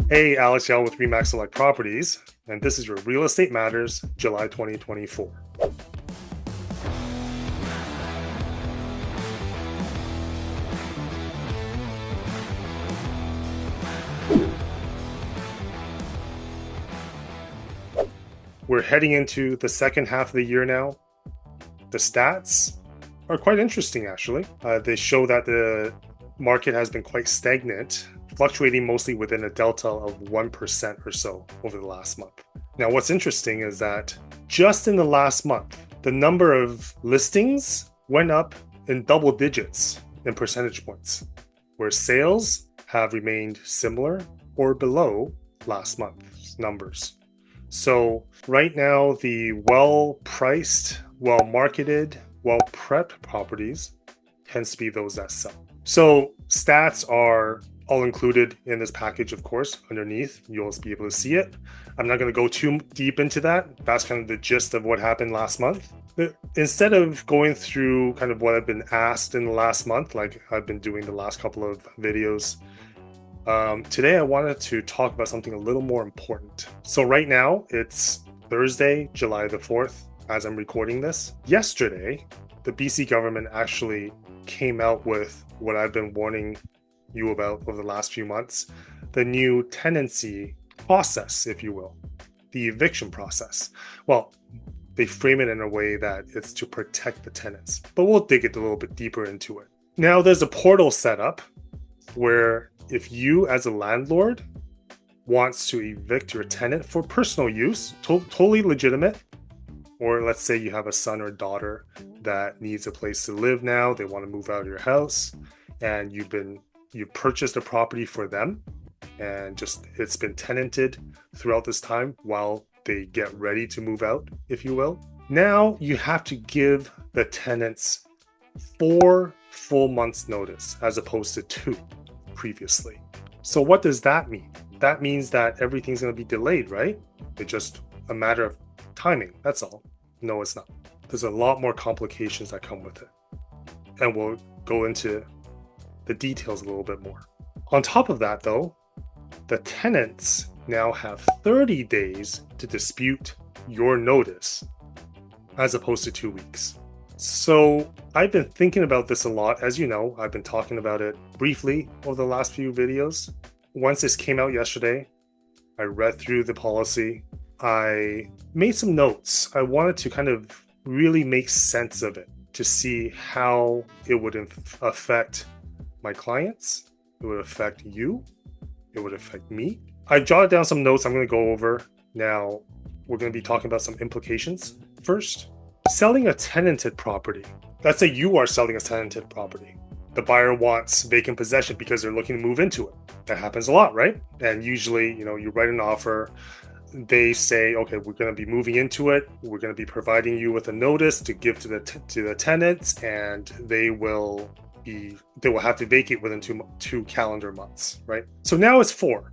Hey, Alex Yao with Remax Select Properties, and this is your Real Estate Matters, July 2024. We're heading into the second half of the year now. The stats are quite interesting, actually. They show that the market has been quite stagnant, fluctuating mostly within a delta of 1% or so over the last month. Now, what's interesting is that just in the last month, the number of listings went up in double digits in percentage points, where sales have remained similar or below last month's numbers. So right now, the well-priced, well-marketed, well-prepped properties tends to be those that sell. So stats are all included in this package, of course. Underneath, you'll be able to see it. I'm not going to go too deep into that. That's kind of the gist of what happened last month. Instead of going through kind of what I've been asked in the last month, like I've been doing the last couple of videos, today I wanted to talk about something a little more important. So right now it's Thursday, July the 4th, as I'm recording this. Yesterday, the BC government actually came out with what I've been warning you about over the last few months, the new tenancy process, if you will, the eviction process. Well, they frame it in a way that it's to protect the tenants, but we'll dig it a little bit deeper into it. Now there's a portal set up where if you as a landlord wants to evict your tenant for personal use, totally legitimate, or let's say you have a son or daughter that needs a place to live now, they want to move out of your house, and you've purchased a property for them, and just it's been tenanted throughout this time while they get ready to move out, if you will. Now you have to give the tenants 4 full months notice as opposed to 2 previously. So what does that mean? That means that everything's going to be delayed, right? It's just a matter of timing, that's all. No, it's not. There's a lot more complications that come with it, and we'll go into the details a little bit more. On top of that though, the tenants now have 30 days to dispute your notice as opposed to 2 weeks. So I've been thinking about this a lot. As you know, I've been talking about it briefly over the last few videos. Once this came out yesterday, I read through the policy. I made some notes. I wanted to kind of really make sense of it to see how it would affect my clients, it would affect you, it would affect me. I jotted down some notes I'm going to go over. Now, we're going to be talking about some implications. First, selling a tenanted property. Let's say you are selling a tenanted property. The buyer wants vacant possession because they're looking to move into it. That happens a lot, right? And usually, you write an offer. They say, okay, we're going to be moving into it. We're going to be providing you with a notice to give to the tenants, and they will have to vacate within two calendar months, right? So now it's 4.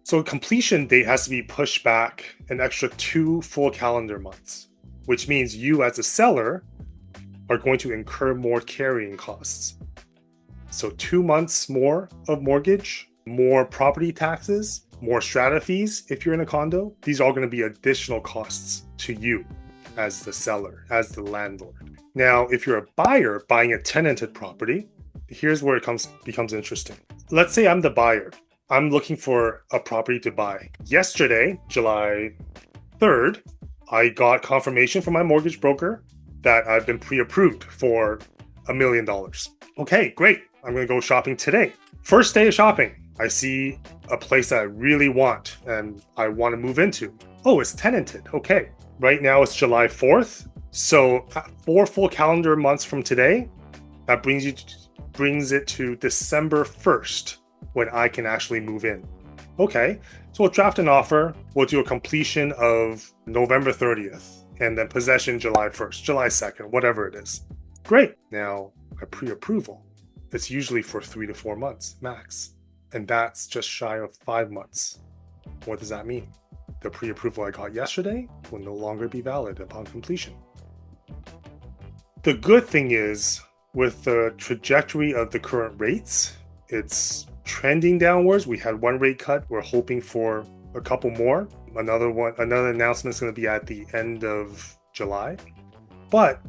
So completion date has to be pushed back an extra 2 full calendar months, which means you as a seller are going to incur more carrying costs. So 2 months more of mortgage, more property taxes, more strata fees if you're in a condo. These are all going to be additional costs to you as the seller, as the landlord. Now, if you're a buyer buying a tenanted property, here's where it becomes interesting. Let's say I'm the buyer. I'm looking for a property to buy. Yesterday, July 3rd, I got confirmation from my mortgage broker that I've been pre-approved for $1 million. Okay, great. I'm going to go shopping today. First day of shopping, I see a place that I really want and I want to move into. Oh, it's tenanted. Okay. Right now it's July 4th. So 4 full calendar months from today, that brings it to December 1st when I can actually move in. Okay, so we'll draft an offer. We'll do a completion of November 30th and then possession July 1st, July 2nd, whatever it is. Great. Now, a pre-approval, it's usually for 3 to 4 months max. And that's just shy of 5 months. What does that mean? The pre-approval I got yesterday will no longer be valid upon completion. The good thing is, with the trajectory of the current rates, it's trending downwards. We had one rate cut. We're hoping for a couple more. Another announcement is going to be at the end of July. But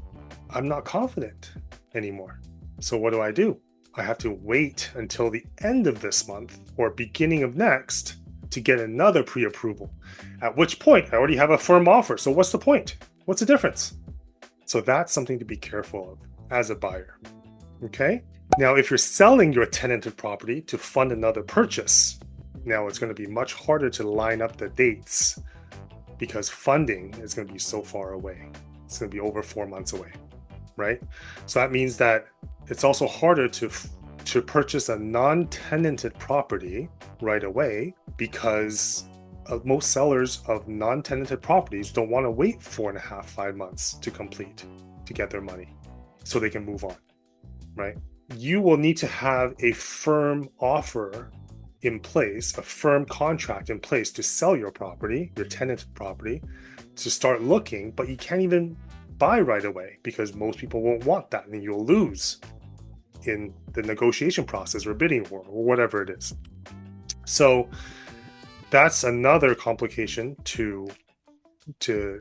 I'm not confident anymore. So what do? I have to wait until the end of this month or beginning of next to get another pre-approval. At which point I already have a firm offer. So what's the point? What's the difference? So that's something to be careful of as a buyer. Okay? Now, if you're selling your tenanted property to fund another purchase, now it's going to be much harder to line up the dates because funding is going to be so far away. It's going to be over 4 months away, right? So that means that it's also harder to purchase a non-tenanted property right away because most sellers of non-tenanted properties don't want to wait 4.5, 5 months to complete to get their money so they can move on, right? You will need to have a firm offer in place, a firm contract in place to sell your property, your tenanted property, to start looking, but you can't even buy right away because most people won't want that and you'll lose in the negotiation process or bidding war or whatever it is. So that's another complication to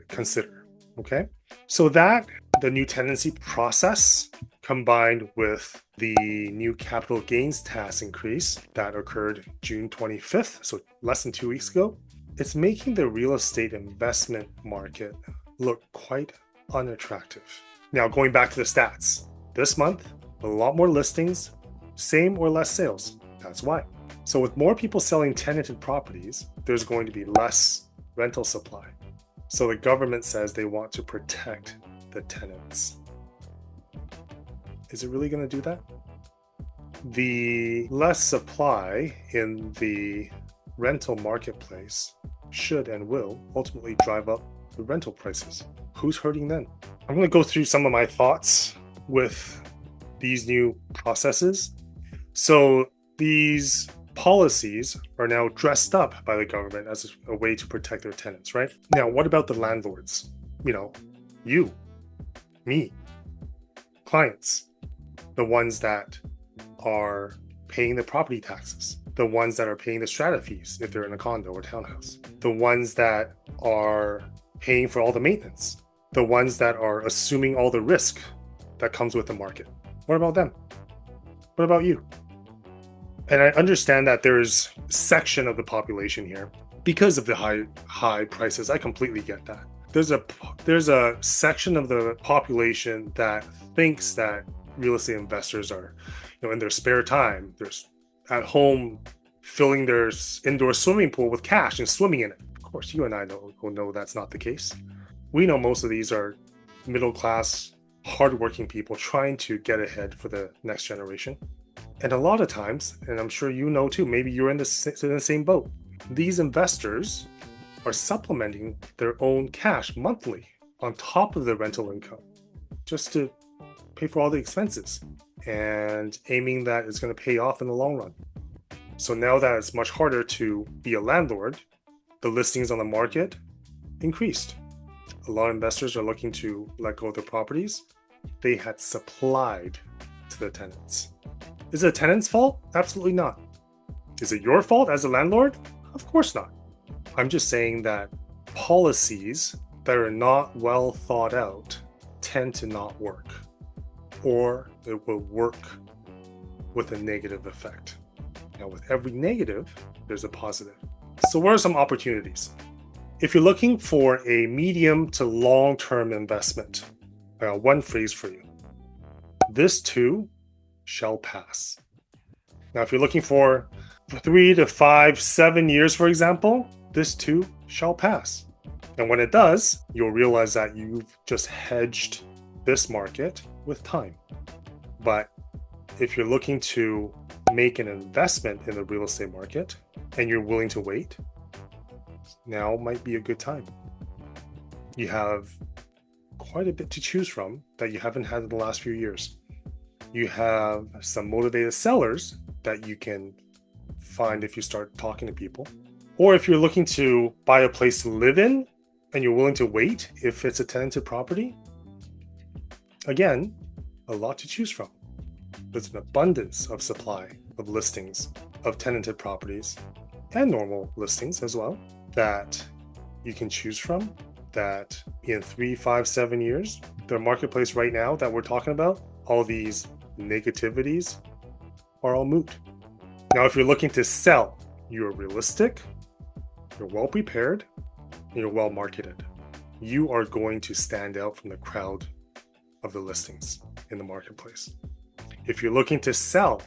consider, okay? So that the new tenancy process combined with the new capital gains tax increase that occurred June 25th, so less than 2 weeks ago, it's making the real estate investment market look quite unattractive. Now, going back to the stats, this month, a lot more listings, same or less sales. That's why. So with more people selling tenanted properties, there's going to be less rental supply. So the government says they want to protect the tenants. Is it really going to do that? The less supply in the rental marketplace should and will ultimately drive up the rental prices. Who's hurting then? I'm going to go through some of my thoughts with these new processes. So these policies are now dressed up by the government as a way to protect their tenants, right? Now, what about the landlords? You, me, clients, the ones that are paying the property taxes, the ones that are paying the strata fees if they're in a condo or townhouse, the ones that are paying for all the maintenance, the ones that are assuming all the risk that comes with the market. What about them? What about you? And I understand that there's a section of the population here because of the high prices. I completely get that. There's a section of the population that thinks that real estate investors are, in their spare time, they're at home filling their indoor swimming pool with cash and swimming in it. Of course, you and I know that's not the case. We know most of these are middle-class, hardworking people trying to get ahead for the next generation. And a lot of times, and I'm sure you know too, maybe you're in the same boat, these investors are supplementing their own cash monthly on top of their rental income just to pay for all the expenses and aiming that it's going to pay off in the long run. So now that it's much harder to be a landlord, the listings on the market increased. A lot of investors are looking to let go of their properties they had supplied to the tenants. Is it a tenant's fault? Absolutely not. Is it your fault as a landlord? Of course not. I'm just saying that policies that are not well thought out tend to not work, or it will work with a negative effect. Now, with every negative, there's a positive. So what are some opportunities? If you're looking for a medium to long-term investment, I got one phrase for you. This too shall pass. Now, if you're looking for 3 to 5, 7 years, for example, this too shall pass. And when it does, you'll realize that you've just hedged this market with time. But if you're looking to make an investment in the real estate market and you're willing to wait, now might be a good time. You have quite a bit to choose from that you haven't had in the last few years. You have some motivated sellers that you can find if you start talking to people. Or if you're looking to buy a place to live in and you're willing to wait if it's a tenanted property, again, a lot to choose from. There's an abundance of supply of listings of tenanted properties and normal listings as well that you can choose from, that in 3, 5, 7 years, the marketplace right now that we're talking about, all these negativities are all moot. Now, if you're looking to sell, you're realistic, you're well prepared, and you're well marketed. You are going to stand out from the crowd of the listings in the marketplace. If you're looking to sell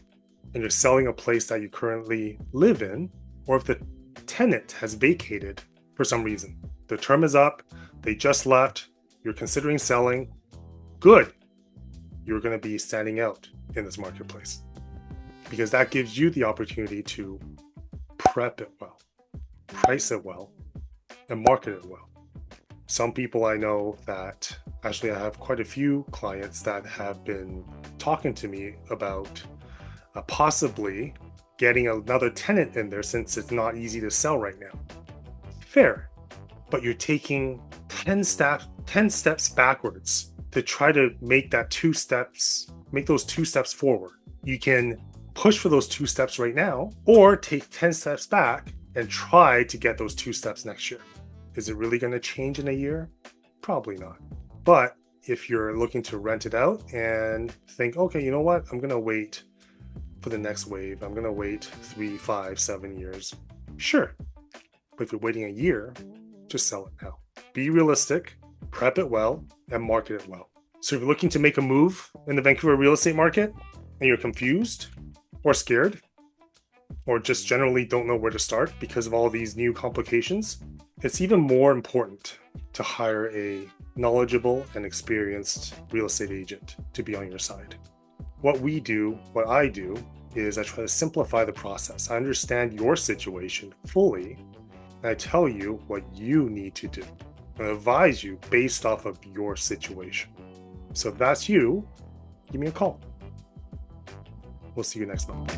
and you're selling a place that you currently live in, or if the tenant has vacated for some reason, the term is up, they just left, you're considering selling, good. You're going to be standing out in this marketplace because that gives you the opportunity to prep it well, price it well, and market it well. Some people I know that actually I have quite a few clients that have been talking to me about possibly getting another tenant in there since it's not easy to sell right now. Fair, but you're taking 10 steps backwards to try to make those 2 steps forward. You can push for those 2 steps right now, or take 10 steps back and try to get those 2 steps next year. Is it really going to change in a year? Probably not. But if you're looking to rent it out and think, okay, you know what? I'm going to wait for the next wave. I'm going to wait 3, 5, 7 years. Sure. But if you're waiting a year, just sell it now. Be realistic, prep it well, and market it well. So if you're looking to make a move in the Vancouver real estate market and you're confused or scared, or just generally don't know where to start because of all these new complications, it's even more important to hire a knowledgeable and experienced real estate agent to be on your side. What I do, is I try to simplify the process. I understand your situation fully, and I tell you what you need to do and advise you based off of your situation. So if that's you, give me a call. We'll see you next month.